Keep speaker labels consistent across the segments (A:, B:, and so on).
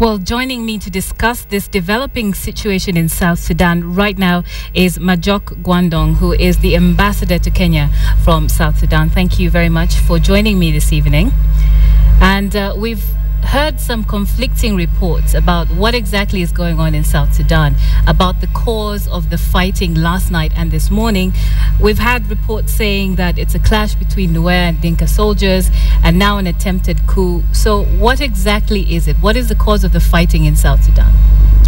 A: Well, joining me to discuss this developing situation in South Sudan right now is Majok Gwandong, who is the ambassador to Kenya from South Sudan. Thank you very much for joining me this evening. And we've heard some conflicting reports about what exactly is going on in South Sudan, about the cause of the fighting last night and this morning. We've had reports saying that it's a clash between Nuer and Dinka soldiers and now an attempted coup. So what exactly is it? What is the cause of the fighting in South Sudan?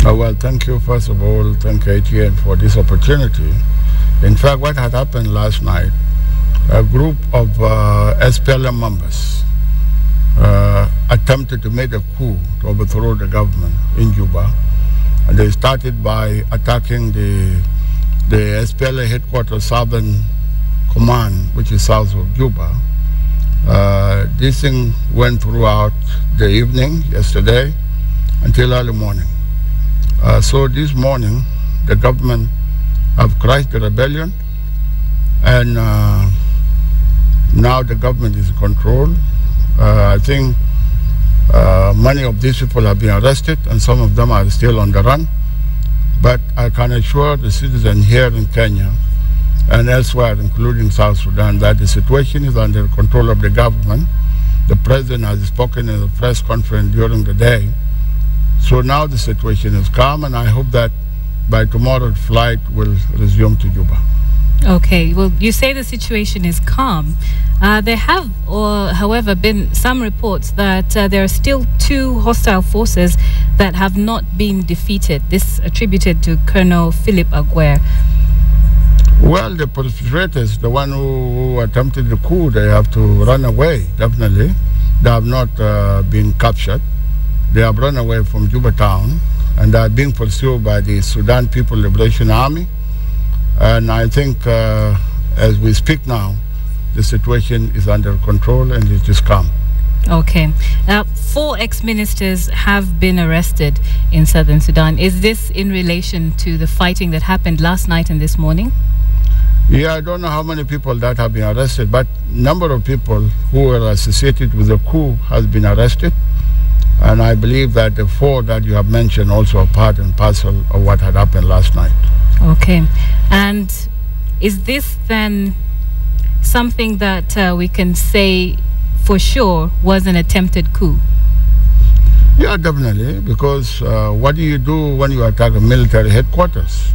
B: Well, thank you. First of all, thank ATN for this opportunity. In fact, what had happened last night, a group of SPLM members attempted to make a coup to overthrow the government in Juba. And they started by attacking the SPLA headquarters Southern Command, which is south of Juba. This thing went throughout the evening yesterday until early morning. So this morning, the government have crushed the rebellion, and now the government is in control. I think many of these people have been arrested and some of them are still on the run. But I can assure the citizens here in Kenya and elsewhere, including South Sudan, that the situation is under control of the government. The president has spoken in a press conference during the day. So now the situation is calm, and I hope that by tomorrow the flight will resume to Juba.
A: Okay, well, you say the situation is calm. There have, however, been some reports that there are still two hostile forces that have not been defeated. This attributed to Colonel Philip Aguer.
B: Well, the perpetrators, the one who attempted the coup, they have to run away, definitely. They have not been captured. They have run away from Juba town, and they are being pursued by the Sudan People Liberation Army. And I think as we speak now, the situation is under control and it is calm.
A: Okay. 4 ex-ministers have been arrested in southern Sudan. Is this in relation to the fighting that happened last night and this morning?
B: Yeah, I don't know how many people that have been arrested, but number of people who were associated with the coup has been arrested. And I believe that the 4 that you have mentioned also are part and parcel of what had happened last night.
A: Okay. And is this then something that we can say for sure was an attempted coup?
B: Yeah, definitely, because what do you do when you attack a military headquarters?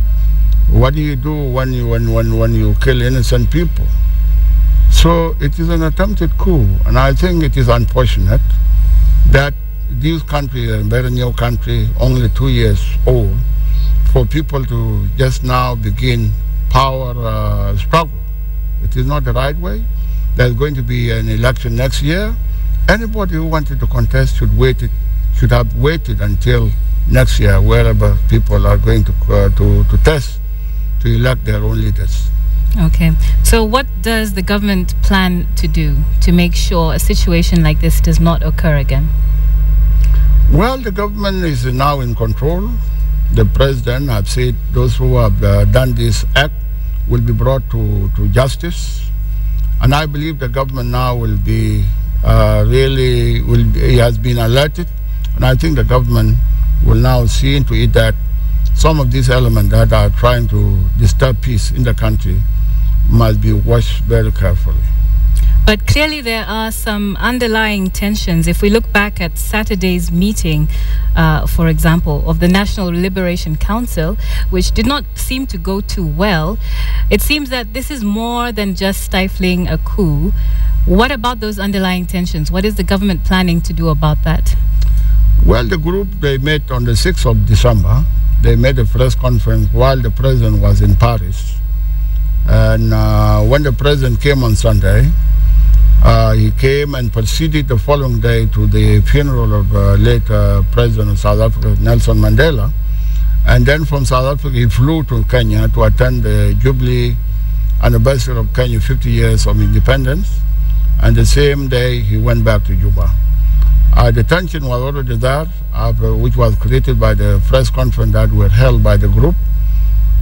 B: What do you do when you kill innocent people? So it is an attempted coup, and I think it is unfortunate that this country, a very new country, only 2 years old, for people to just now begin power struggle. It is not the right way. There's going to be an election next year. Anybody who wanted to contest should have waited until next year, wherever people are going to test to elect their own leaders.
A: Okay. So what does the government plan to do to make sure a situation like this does not occur again?
B: Well, the government is now in control. The president has said those who have done this act will be brought to justice. And I believe the government now will be he has been alerted. And I think the government will now see into it that some of these elements that are trying to disturb peace in the country must be watched very carefully.
A: But clearly there are some underlying tensions. If we look back at Saturday's meeting, for example, of the National Liberation Council, which did not seem to go too well, it seems that this is more than just stifling a coup. What about those underlying tensions? What is the government planning to do about that?
B: Well, the group, they met on the 6th of December. They made a press conference while the president was in Paris. And when the president came on Sunday, he came and proceeded the following day to the funeral of late President of South Africa, Nelson Mandela. And then from South Africa, he flew to Kenya to attend the Jubilee anniversary of Kenya, 50 years of independence. And the same day, he went back to Juba. The tension was already there, which was created by the press conference that were held by the group.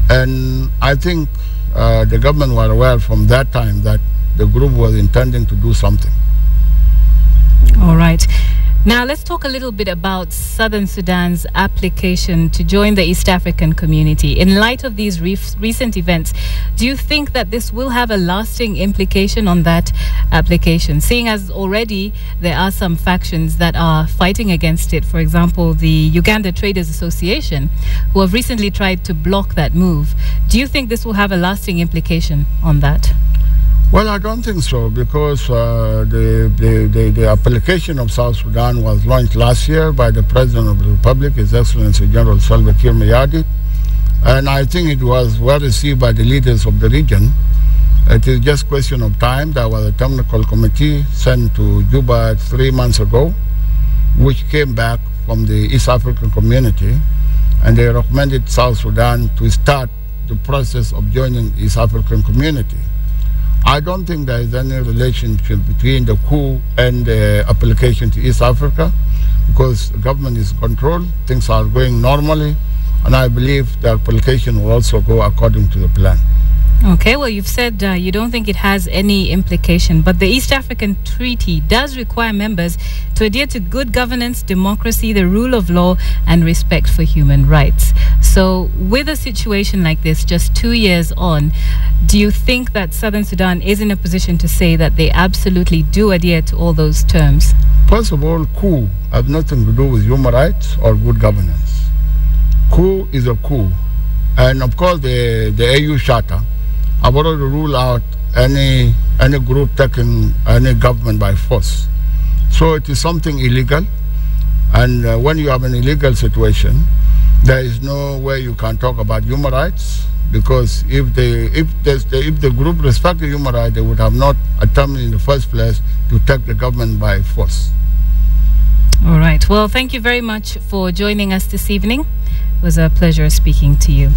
B: And I think the government were aware from that time that the group was intending to do something.
A: All right. Now, let's talk a little bit about Southern Sudan's application to join the East African community. In light of these recent events, do you think that this will have a lasting implication on that application, seeing as already there are some factions that are fighting against it? For example, the Uganda Traders Association, who have recently tried to block that move. Do you think this will have a lasting implication on that?
B: Well, I don't think so, because the application of South Sudan was launched last year by the President of the Republic, His Excellency General Salva Kiir Mayardit, and I think it was well received by the leaders of the region. It is just a question of time. There was a technical committee sent to Juba 3 months ago, which came back from the East African community, and they recommended South Sudan to start the process of joining the East African community. I don't think there is any relationship between the coup and the application to East Africa, because the government is in control, things are going normally, and I believe the application will also go according to the plan.
A: Okay, well, you've said you don't think it has any implication, but the East African Treaty does require members to adhere to good governance, democracy, the rule of law, and respect for human rights. So with a situation like this, just 2 years on, do you think that Southern Sudan is in a position to say that they absolutely do adhere to all those terms?
B: First of all, coup has nothing to do with human rights or good governance. Coup is a coup. And of course, the AU Charter have already ruled out any group taking any government by force. So it is something illegal, and when you have an illegal situation, there is no way you can talk about human rights, because if the group respected human rights, they would have not attempted in the first place to take the government by force.
A: All right. Well, thank you very much for joining us this evening. It was a pleasure speaking to you.